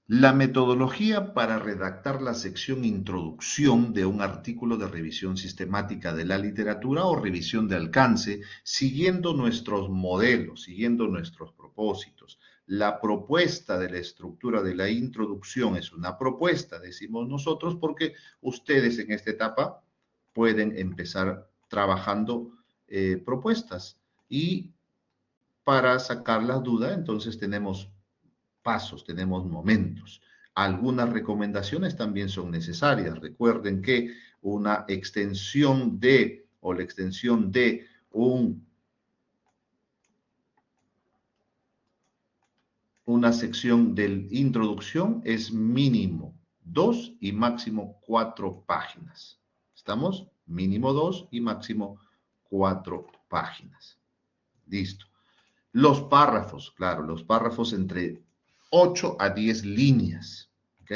La metodología para redactar la sección introducción de un artículo de revisión sistemática de la literatura o revisión de alcance, siguiendo nuestros modelos, siguiendo nuestros propósitos. La propuesta de la estructura de la introducción es una propuesta, decimos nosotros, porque ustedes en esta etapa pueden empezar trabajando propuestas y para sacar las dudas, entonces tenemos pasos, tenemos momentos. Algunas recomendaciones también son necesarias. Recuerden que una extensión de o la extensión de una sección de introducción es mínimo 2 y máximo 4 páginas. ¿Estamos? Mínimo 2 y máximo 4 páginas. Listo. Los párrafos, claro, los párrafos entre 8 a 10 líneas. ¿Ok?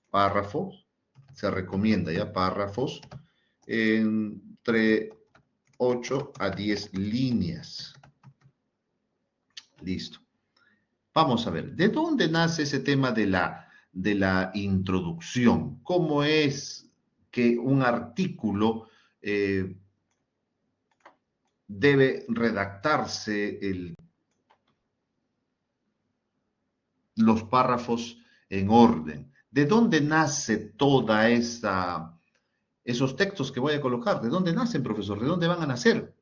Párrafos, se recomienda ya párrafos entre 8 a 10 líneas. Listo. Vamos a ver, ¿de dónde nace ese tema de la introducción? ¿Cómo es que un artículo debe redactarse los párrafos en orden? ¿De dónde nace toda esos textos que voy a colocar? ¿De dónde nacen, profesor? ¿De dónde van a nacer?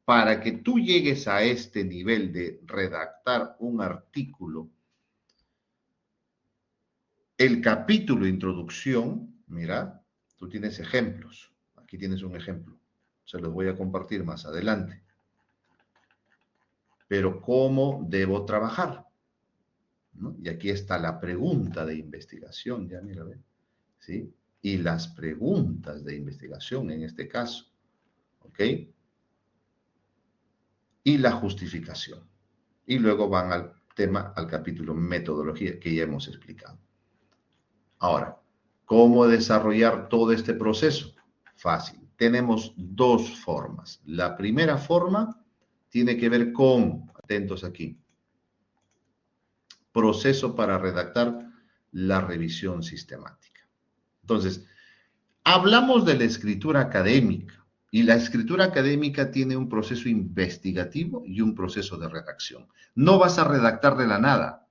Para que tú llegues a este nivel de redactar un artículo, el capítulo introducción, mira, tú tienes ejemplos. Aquí tienes un ejemplo. Se los voy a compartir más adelante. Pero ¿cómo debo trabajar? ¿No? Y aquí está la pregunta de investigación, ya mira, ¿ve? ¿Sí? Y las preguntas de investigación en este caso, ¿ok? Y la justificación. Y luego van al tema, al capítulo metodología que ya hemos explicado. Ahora, ¿cómo desarrollar todo este proceso? Fácil. Tenemos dos formas. La primera forma tiene que ver con, atentos aquí, proceso para redactar la revisión sistemática. Entonces, hablamos de la escritura académica y la escritura académica tiene un proceso investigativo y un proceso de redacción. No vas a redactar de la nada,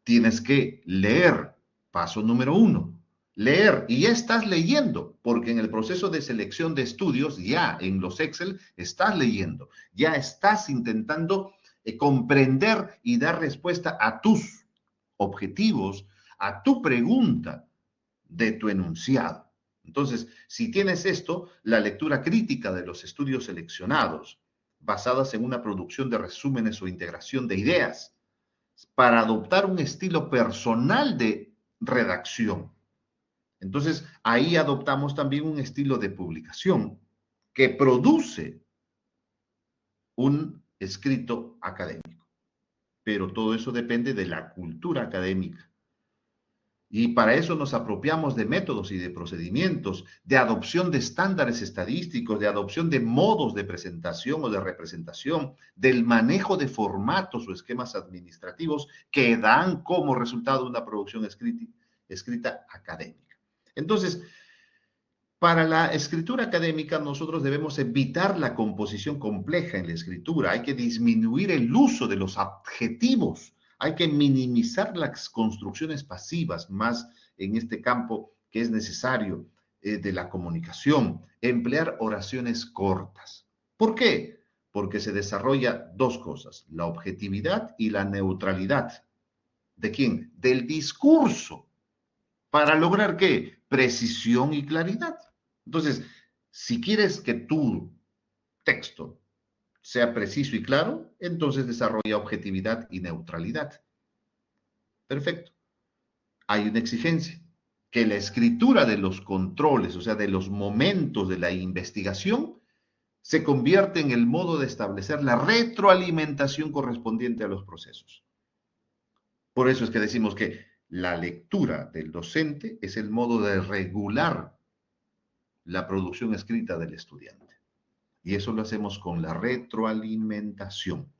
tienes que leer, paso número 1, leer, y ya estás leyendo, porque en el proceso de selección de estudios, ya en los Excel, estás leyendo, ya estás intentando comprender y dar respuesta a tus objetivos, a tu pregunta de tu enunciado. Entonces, si tienes esto, la lectura crítica de los estudios seleccionados, basadas en una producción de resúmenes o integración de ideas, para adoptar un estilo personal de redacción. Entonces, ahí adoptamos también un estilo de publicación que produce un escrito académico. Pero todo eso depende de la cultura académica. Y para eso nos apropiamos de métodos y de procedimientos, de adopción de estándares estadísticos, de adopción de modos de presentación o de representación, del manejo de formatos o esquemas administrativos que dan como resultado una producción escrita académica. Entonces, para la escritura académica nosotros debemos evitar la composición compleja en la escritura, hay que disminuir el uso de los adjetivos, hay que minimizar las construcciones pasivas, más en este campo que es necesario de la comunicación, emplear oraciones cortas. ¿Por qué? Porque se desarrolla dos cosas, la objetividad y la neutralidad. ¿De quién? Del discurso. ¿Para lograr qué? Precisión y claridad. Entonces, si quieres que tu texto sea preciso y claro, entonces desarrolla objetividad y neutralidad. Perfecto. Hay una exigencia, que la escritura de los controles, o sea, de los momentos de la investigación, se convierte en el modo de establecer la retroalimentación correspondiente a los procesos. Por eso es que decimos que la lectura del docente es el modo de regular la producción escrita del estudiante. Y eso lo hacemos con la retroalimentación.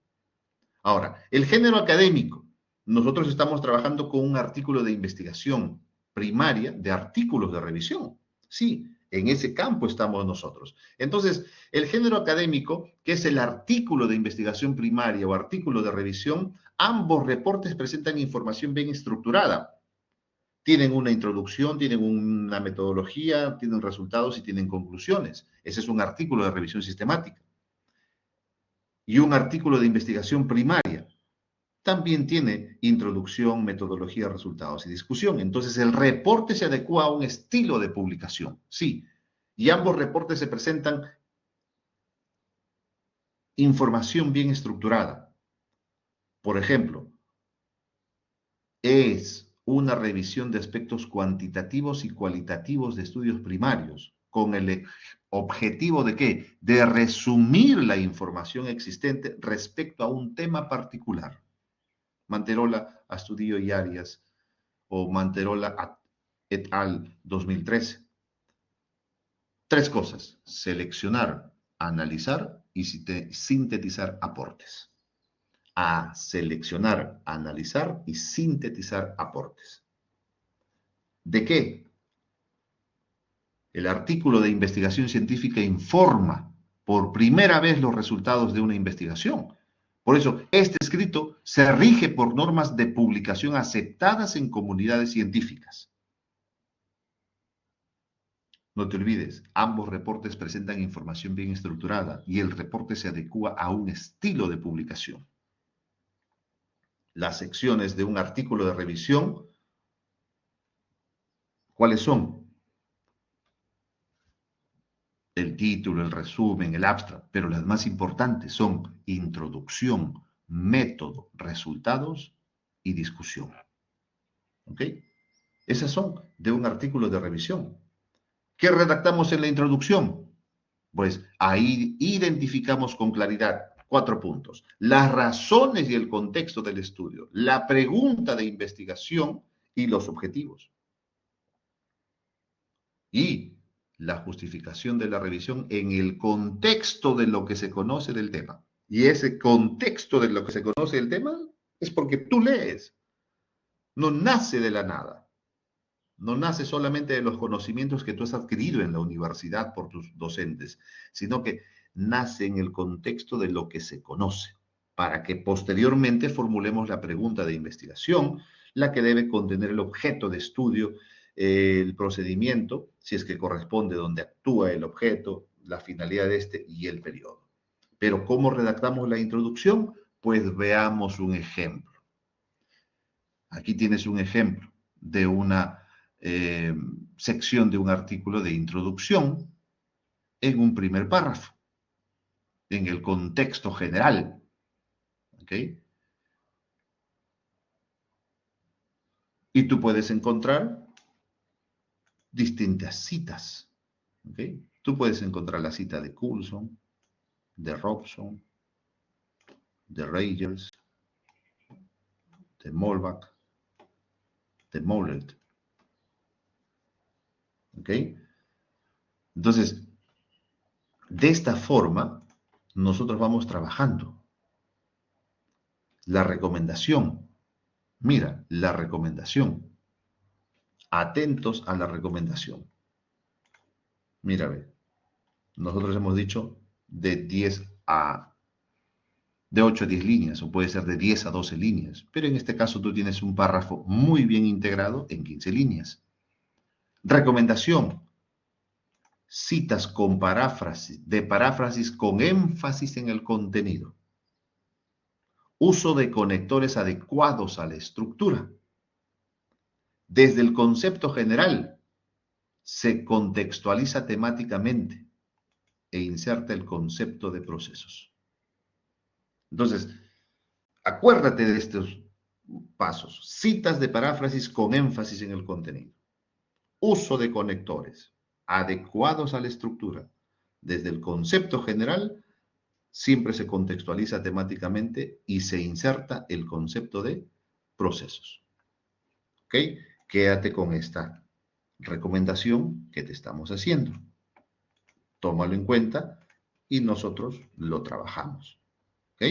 Ahora, el género académico. nosotros estamos trabajando con un artículo de investigación primaria de artículos de revisión. Sí, en ese campo estamos nosotros. Entonces, el género académico, que es el artículo de investigación primaria o artículo de revisión, ambos reportes presentan información bien estructurada. Tienen una introducción, tienen una metodología, tienen resultados y tienen conclusiones. Ese es un artículo de revisión sistemática. Y un artículo de investigación primaria también tiene introducción, metodología, resultados y discusión. Entonces, el reporte se adecua a un estilo de publicación, sí. Y ambos reportes se presentan información bien estructurada. Por ejemplo, es una revisión de aspectos cuantitativos y cualitativos de estudios primarios, con el objetivo de ¿qué? De resumir la información existente respecto a un tema particular. Manterola, Astudillo y Arias, o Manterola et al. 2013. Tres cosas: seleccionar, analizar y sintetizar aportes. A seleccionar, analizar y sintetizar aportes. ¿De qué? El artículo de investigación científica informa por primera vez los resultados de una investigación. Por eso, este escrito se rige por normas de publicación aceptadas en comunidades científicas. No te olvides, ambos reportes presentan información bien estructurada y el reporte se adecua a un estilo de publicación. Las secciones de un artículo de revisión, ¿cuáles son? El título, el resumen, el abstract, pero las más importantes son introducción, método, resultados y discusión. ¿Ok? Esas son de un artículo de revisión. ¿Qué redactamos en la introducción? Pues ahí identificamos con claridad 4 puntos: las razones y el contexto del estudio, la pregunta de investigación y los objetivos. Y la justificación de la revisión en el contexto de lo que se conoce del tema. Y ese contexto de lo que se conoce del tema es porque tú lees. No nace de la nada. No nace solamente de los conocimientos que tú has adquirido en la universidad por tus docentes, sino que nace en el contexto de lo que se conoce, para que posteriormente formulemos la pregunta de investigación, la que debe contener el objeto de estudio, el procedimiento, si es que corresponde donde actúa el objeto, la finalidad de este y el periodo. Pero ¿cómo redactamos la introducción? Pues veamos un ejemplo. Aquí tienes un ejemplo de una sección de un artículo de introducción en un primer párrafo, en el contexto general. ¿Ok? Y tú puedes encontrar distintas citas. ¿Ok? Tú puedes encontrar la cita de Coulson, de Robson, de Rogers, de Molbach, de Mollett. ¿Ok? Entonces, de esta forma, nosotros vamos trabajando. La recomendación. Mira, la recomendación. Atentos a la recomendación. Mira, ve. Nosotros hemos dicho de 8 a 10 líneas, o puede ser de 10 a 12 líneas, pero en este caso tú tienes un párrafo muy bien integrado en 15 líneas. Recomendación: citas con paráfrasis con énfasis en el contenido. Uso de conectores adecuados a la estructura. Desde el concepto general, se contextualiza temáticamente e inserta el concepto de procesos. Entonces, acuérdate de estos pasos. Citas de paráfrasis con énfasis en el contenido. Uso de conectores adecuados a la estructura. Desde el concepto general, siempre se contextualiza temáticamente y se inserta el concepto de procesos. ¿Ok? Quédate con esta recomendación que te estamos haciendo. Tómalo en cuenta y nosotros lo trabajamos. ¿Ok?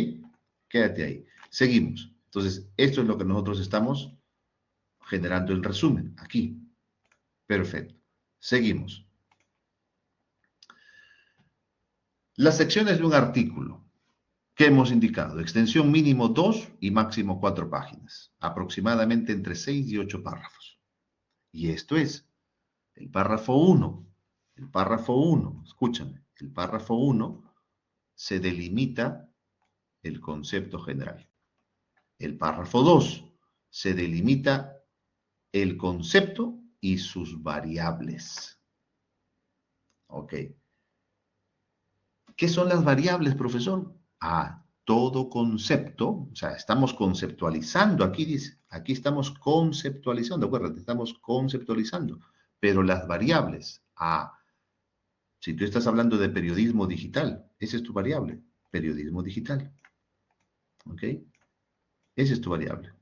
Quédate ahí. Seguimos. Entonces, esto es lo que nosotros estamos generando el resumen aquí. Perfecto. Seguimos. Las secciones de un artículo que hemos indicado, extensión mínimo 2 y máximo 4 páginas, aproximadamente entre 6 y 8 párrafos. Y esto es el párrafo 1. El párrafo 1, escúchame, el párrafo 1 se delimita el concepto general. El párrafo 2 se delimita el concepto y sus variables. Ok. ¿Qué son las variables, profesor? Todo concepto, o sea, estamos conceptualizando, aquí dice, aquí estamos conceptualizando, acuérdate, estamos conceptualizando, pero las variables, si tú estás hablando de periodismo digital, esa es tu variable, periodismo digital, ¿ok? Esa es tu variable,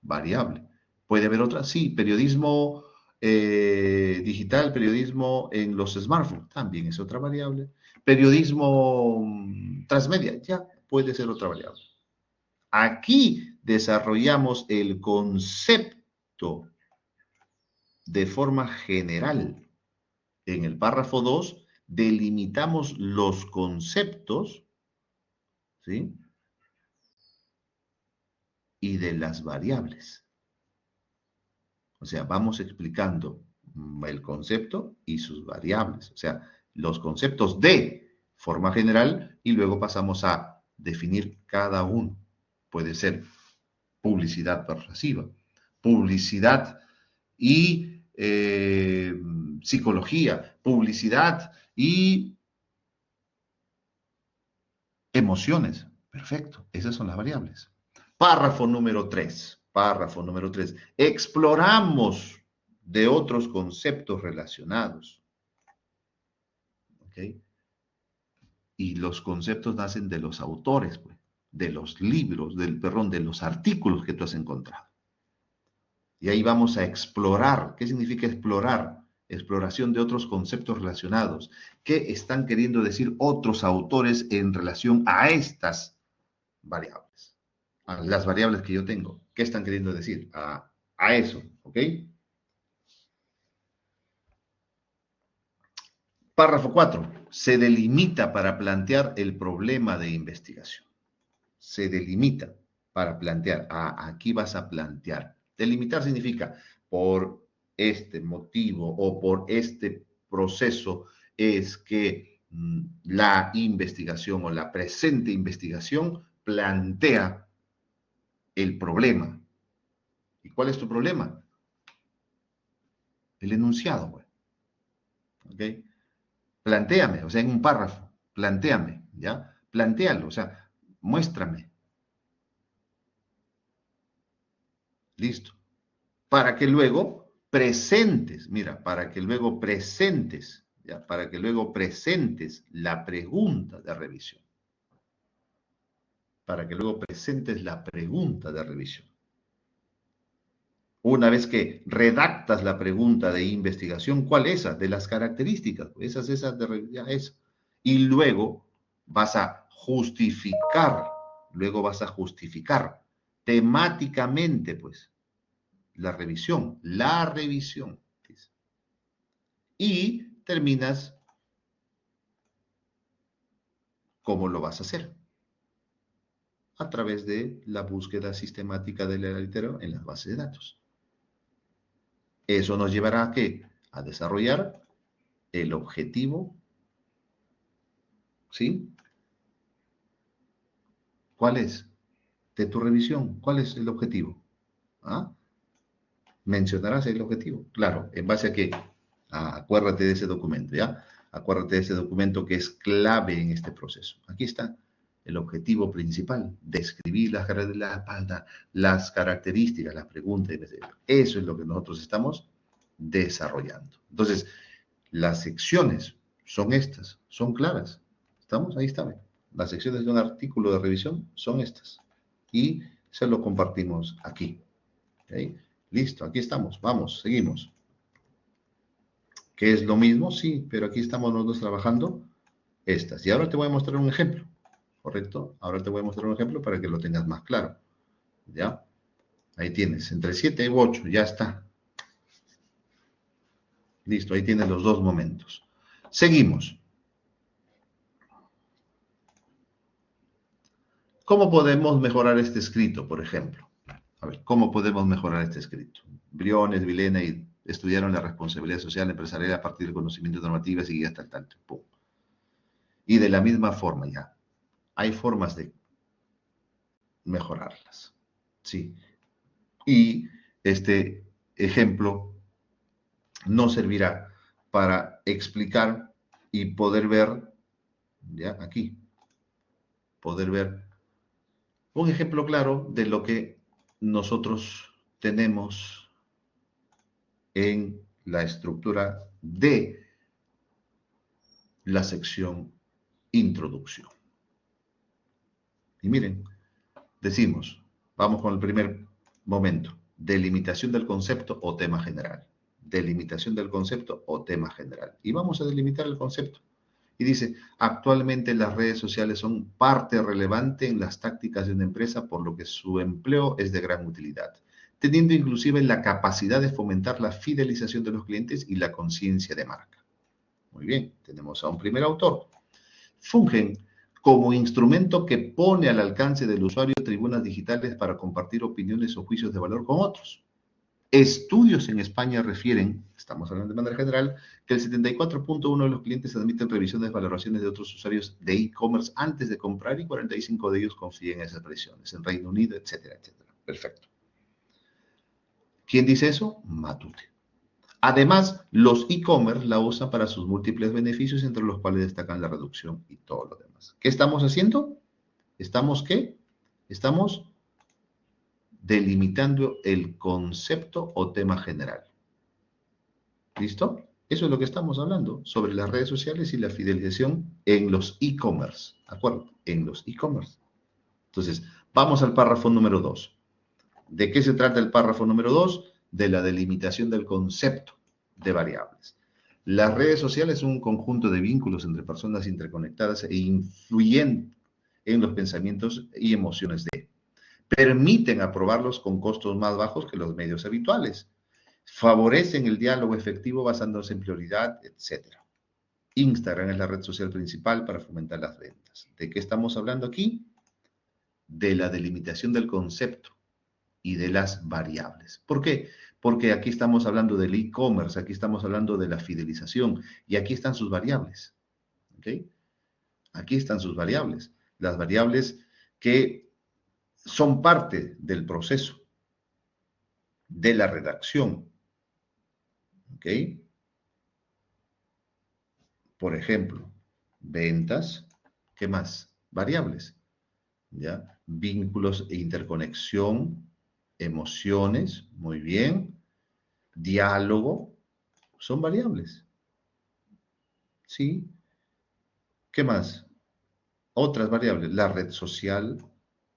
variable. ¿Puede haber otra? Sí, periodismo digital, periodismo en los smartphones, también es otra variable. Periodismo transmedia, ya puede ser otra variable. Aquí desarrollamos el concepto de forma general. En el párrafo 2 delimitamos los conceptos, ¿sí? Y de las variables. O sea, vamos explicando el concepto y sus variables. O sea, los conceptos de forma general y luego pasamos a definir cada uno. Puede ser publicidad persuasiva, publicidad y psicología, publicidad y emociones. Perfecto, esas son las variables. Párrafo número 3. Párrafo número 3. Exploramos de otros conceptos relacionados. ¿Ok? Y los conceptos nacen de los autores, pues, de los libros, de los artículos que tú has encontrado. Y ahí vamos a explorar. ¿Qué significa explorar? Exploración de otros conceptos relacionados. ¿Qué están queriendo decir otros autores en relación a estas variables? A las variables que yo tengo. ¿Qué están queriendo decir? A eso, ¿ok? Párrafo 4. Se delimita para plantear el problema de investigación. Se delimita para plantear. Aquí vas a plantear. Delimitar significa por este motivo o por este proceso es que la investigación o la presente investigación plantea el problema. ¿Y cuál es tu problema? El enunciado, güey. ¿Ok? Plantéame, o sea, en un párrafo, plantéame, ¿ya? Plantéalo, o sea, muéstrame. Listo. Para que luego presentes, mira, para que luego presentes, ¿ya? Para que luego presentes la pregunta de revisión. Para que luego presentes la pregunta de revisión. Una vez que redactas la pregunta de investigación, ¿cuál es esa? De las características, esas, ya es. Y luego vas a justificar, temáticamente, pues, la revisión, dice. Y terminas cómo lo vas a hacer. A través de la búsqueda sistemática de la literatura en las bases de datos. Eso nos llevará a ¿qué? A desarrollar el objetivo, ¿sí? ¿Cuál es? De tu revisión, ¿cuál es el objetivo? ¿Ah? Mencionarás el objetivo. Claro, ¿en base a qué? Acuérdate de ese documento, ¿ya? Acuérdate de ese documento que es clave en este proceso. Aquí está el objetivo principal, describir las características, las preguntas. Eso es lo que nosotros estamos desarrollando. Entonces, las secciones son estas, son claras. ¿Estamos? Ahí está. Las secciones de un artículo de revisión son estas. Y se lo compartimos aquí. ¿Okay? Listo, aquí estamos. Vamos, seguimos. ¿Qué es lo mismo? Sí, pero aquí estamos nosotros trabajando estas. Y ahora te voy a mostrar un ejemplo. ¿Correcto? Ahora te voy a mostrar un ejemplo para que lo tengas más claro. ¿Ya? Ahí tienes, entre 7 u 8, ya está. Listo, ahí tienes los dos momentos. Seguimos. ¿Cómo podemos mejorar este escrito, por ejemplo? A ver, ¿cómo podemos mejorar este escrito? Briones, Vilena y estudiaron la responsabilidad social empresarial a partir del conocimiento normativo y hasta el tanto. Pum. Y de la misma forma ya, hay formas de mejorarlas. Sí. Y este ejemplo nos servirá para explicar y poder ver, ya aquí, poder ver un ejemplo claro de lo que nosotros tenemos en la estructura de la sección introducción. Y miren, decimos, vamos con el primer momento, delimitación del concepto o tema general. Delimitación del concepto o tema general. Y vamos a delimitar el concepto. Y dice, actualmente las redes sociales son parte relevante en las tácticas de una empresa, por lo que su empleo es de gran utilidad, teniendo inclusive la capacidad de fomentar la fidelización de los clientes y la conciencia de marca. Muy bien, tenemos a un primer autor. Fungen como instrumento que pone al alcance del usuario tribunas digitales para compartir opiniones o juicios de valor con otros. Estudios en España refieren, estamos hablando de manera general, que el 74.1% de los clientes admiten revisiones, valoraciones de otros usuarios de e-commerce antes de comprar y 45% de ellos confían en esas presiones. En Reino Unido, etcétera, etcétera. Perfecto. ¿Quién dice eso? Matute. Además, los e-commerce la usan para sus múltiples beneficios, entre los cuales destacan la reducción y todo lo demás. ¿Qué estamos haciendo? ¿Estamos qué? Estamos delimitando el concepto o tema general. ¿Listo? Eso es lo que estamos hablando sobre las redes sociales y la fidelización en los e-commerce. ¿De acuerdo? En los e-commerce. Entonces, vamos al párrafo número 2. ¿De qué se trata el párrafo número 2? De la delimitación del concepto de variables. Las redes sociales son un conjunto de vínculos entre personas interconectadas e influyen en los pensamientos y emociones de. Permiten aprobarlos con costos más bajos que los medios habituales. Favorecen el diálogo efectivo basándose en prioridad, etc. Instagram es la red social principal para fomentar las ventas. ¿De qué estamos hablando aquí? De la delimitación del concepto y de las variables. ¿Por qué? Porque aquí estamos hablando del e-commerce, aquí estamos hablando de la fidelización y aquí están sus variables. ¿Ok? Aquí están sus variables. Las variables que son parte del proceso de la redacción. ¿Ok? Por ejemplo, ventas, ¿qué más? Variables, ¿ya? Vínculos e interconexión, emociones, muy bien. Diálogo, son variables. ¿Sí? ¿Qué más? Otras variables, la red social,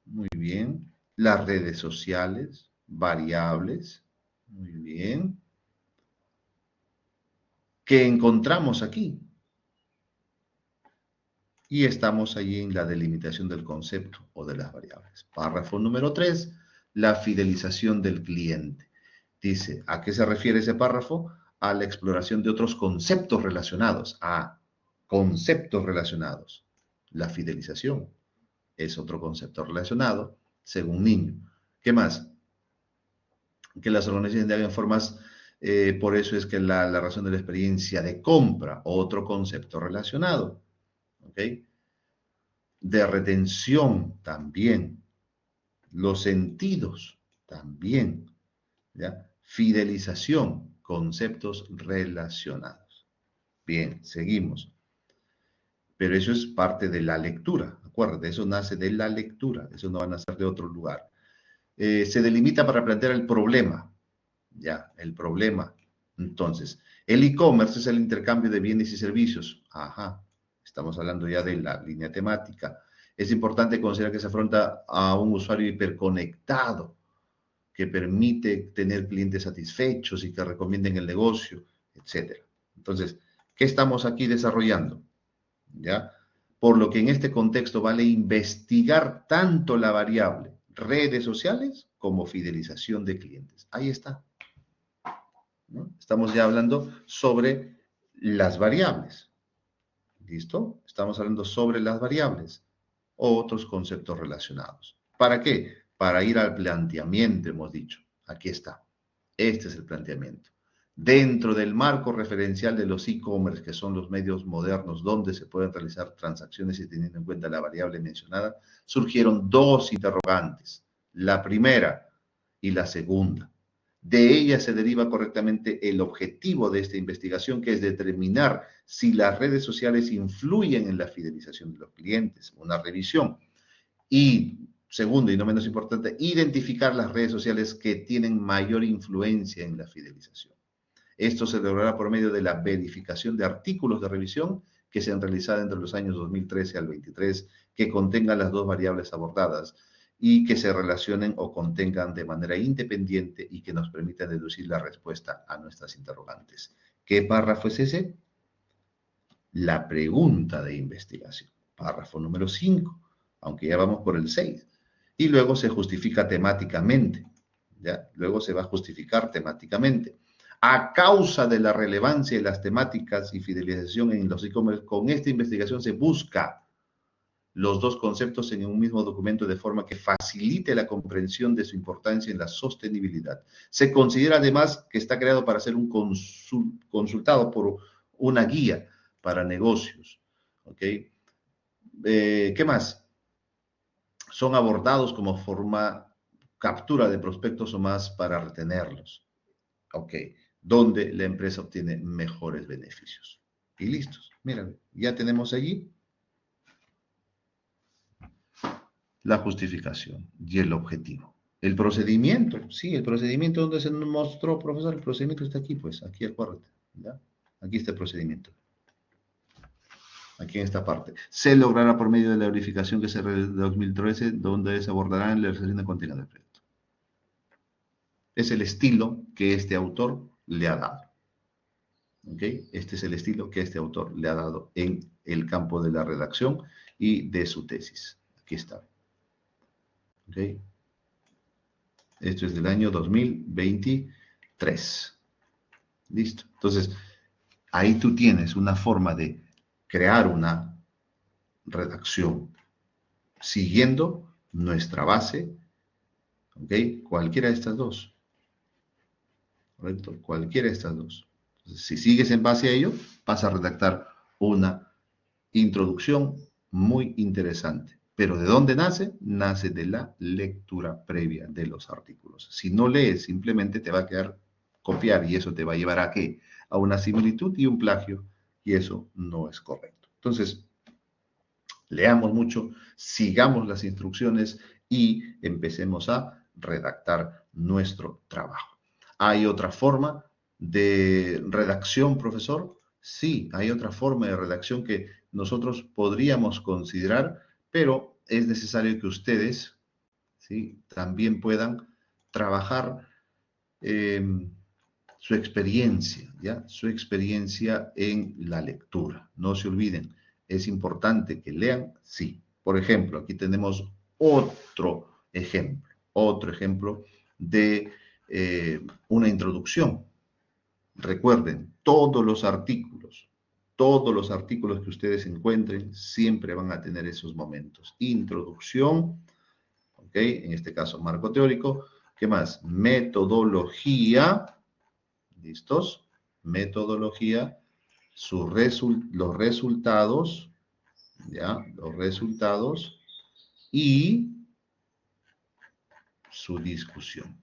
muy bien. Las redes sociales, variables, muy bien. ¿Qué encontramos aquí? Y estamos allí en la delimitación del concepto o de las variables. Párrafo número 3, la fidelización del cliente. Dice, ¿a qué se refiere ese párrafo? A la exploración de otros conceptos relacionados. A conceptos relacionados. La fidelización es otro concepto relacionado según Niño. ¿Qué más? Que las organizaciones hagan formas, por eso es que la razón de la experiencia de compra, otro concepto relacionado. ¿Ok? De retención también, los sentidos también, ¿ya? Fidelización, conceptos relacionados. Bien, seguimos. Pero eso es parte de la lectura, acuérdate, eso nace de la lectura, eso no va a nacer de otro lugar. Se delimita para plantear el problema, ya, el problema. Entonces, el e-commerce es el intercambio de bienes y servicios. Ajá, estamos hablando ya de la línea temática. Es importante considerar que se afronta a un usuario hiperconectado que permite tener clientes satisfechos y que recomienden el negocio, etc. Entonces, ¿qué estamos aquí desarrollando? ¿Ya? Por lo que en este contexto vale investigar tanto la variable redes sociales como fidelización de clientes. Ahí está, ¿no? Estamos ya hablando sobre las variables. ¿Listo? Estamos hablando sobre las variables o otros conceptos relacionados. ¿Para qué? Para ir al planteamiento, hemos dicho. Aquí está. Este es el planteamiento. Dentro del marco referencial de los e-commerce, que son los medios modernos donde se pueden realizar transacciones y teniendo en cuenta la variable mencionada, surgieron dos interrogantes. La primera y la segunda. De ella se deriva correctamente el objetivo de esta investigación, que es determinar si las redes sociales influyen en la fidelización de los clientes, una revisión. Y segundo, y no menos importante, identificar las redes sociales que tienen mayor influencia en la fidelización. Esto se logrará por medio de la verificación de artículos de revisión que se han realizado entre los años 2013 al 23, que contengan las dos variables abordadas y que se relacionen o contengan de manera independiente y que nos permitan deducir la respuesta a nuestras interrogantes. ¿Qué párrafo es ese? La pregunta de investigación. Párrafo número 5, aunque ya vamos por el 6. Y luego se justifica temáticamente. ¿Ya? Luego se va a justificar temáticamente. A causa de la relevancia de las temáticas y fidelización en los e-commerce, con esta investigación se busca los dos conceptos en un mismo documento de forma que facilite la comprensión de su importancia en la sostenibilidad. Se considera además que está creado para ser un consultado por una guía para negocios. ¿Ok? ¿Qué más? Son abordados como forma captura de prospectos o más para retenerlos. Ok, donde la empresa obtiene mejores beneficios. Y listos. Miren, ya tenemos allí la justificación y el objetivo. El procedimiento, sí, el procedimiento donde se nos mostró, profesor, el procedimiento está aquí, pues, aquí acuérdate, ¿ya? Aquí está el procedimiento. Aquí en esta parte. Se logrará por medio de la verificación que se realizó en 2013, donde se abordará en la realización de contenido del proyecto. Es el estilo que este autor le ha dado. ¿Ok? Este es el estilo que este autor le ha dado en el campo de la redacción y de su tesis. Aquí está. ¿Ok? Esto es del año 2023. Listo. Entonces, ahí tú tienes una forma de crear una redacción siguiendo nuestra base, ¿ok? Cualquiera de estas dos. ¿Correcto? Cualquiera de estas dos. Entonces, si sigues en base a ello, vas a redactar una introducción muy interesante. Pero ¿de dónde nace? Nace de la lectura previa de los artículos. Si no lees, simplemente te va a quedar copiar y eso te va a llevar a ¿qué? A una similitud y un plagio, y eso no es correcto. Entonces, leamos mucho, sigamos las instrucciones y empecemos a redactar nuestro trabajo. ¿Hay otra forma de redacción, profesor? Sí, hay otra forma de redacción que nosotros podríamos considerar, pero es necesario que ustedes, ¿sí?, también puedan trabajar su experiencia, ¿ya? Su experiencia en la lectura. No se olviden, es importante que lean, sí. Por ejemplo, aquí tenemos otro ejemplo de una introducción. Recuerden, todos los artículos que ustedes encuentren siempre van a tener esos momentos. Introducción, ¿ok? En este caso, marco teórico. ¿Qué más? Metodología. ¿Listos? Metodología, los resultados, ¿ya? Los resultados y su discusión.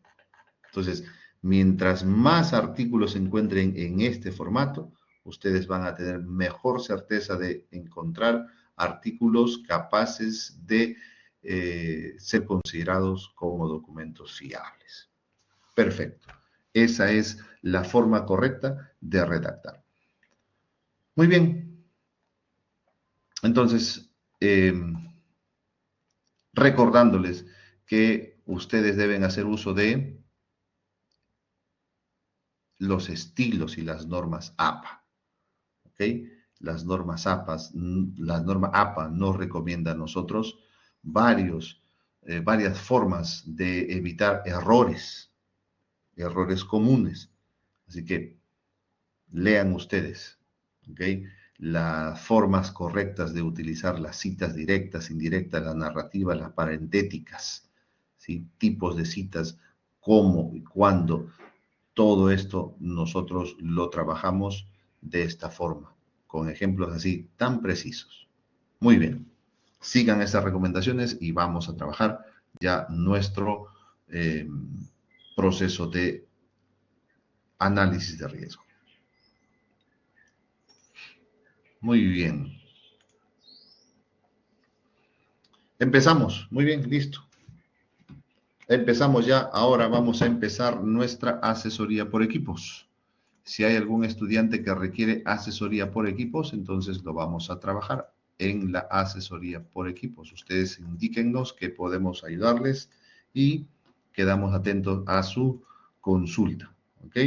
Entonces, mientras más artículos se encuentren en este formato, ustedes van a tener mejor certeza de encontrar artículos capaces de ser considerados como documentos fiables. Perfecto. Esa es la forma correcta de redactar. Muy bien. Entonces, recordándoles que ustedes deben hacer uso de los estilos y las normas APA. ¿Ok? Las normas APA nos recomienda a nosotros varios varias formas de evitar errores comunes. Así que lean ustedes, ¿ok? Las formas correctas de utilizar las citas directas, indirectas, las narrativas, las parentéticas, ¿sí? Tipos de citas, cómo y cuándo. Todo esto nosotros lo trabajamos de esta forma, con ejemplos así tan precisos. Muy bien, sigan estas recomendaciones y vamos a trabajar ya nuestro proceso de análisis de riesgo. Muy bien. Empezamos. Muy bien, listo. Empezamos ya. Ahora vamos a empezar nuestra asesoría por equipos. Si hay algún estudiante que requiere asesoría por equipos, entonces lo vamos a trabajar en la asesoría por equipos. Ustedes indíquennos que podemos ayudarles y quedamos atentos a su consulta. ¿Ok?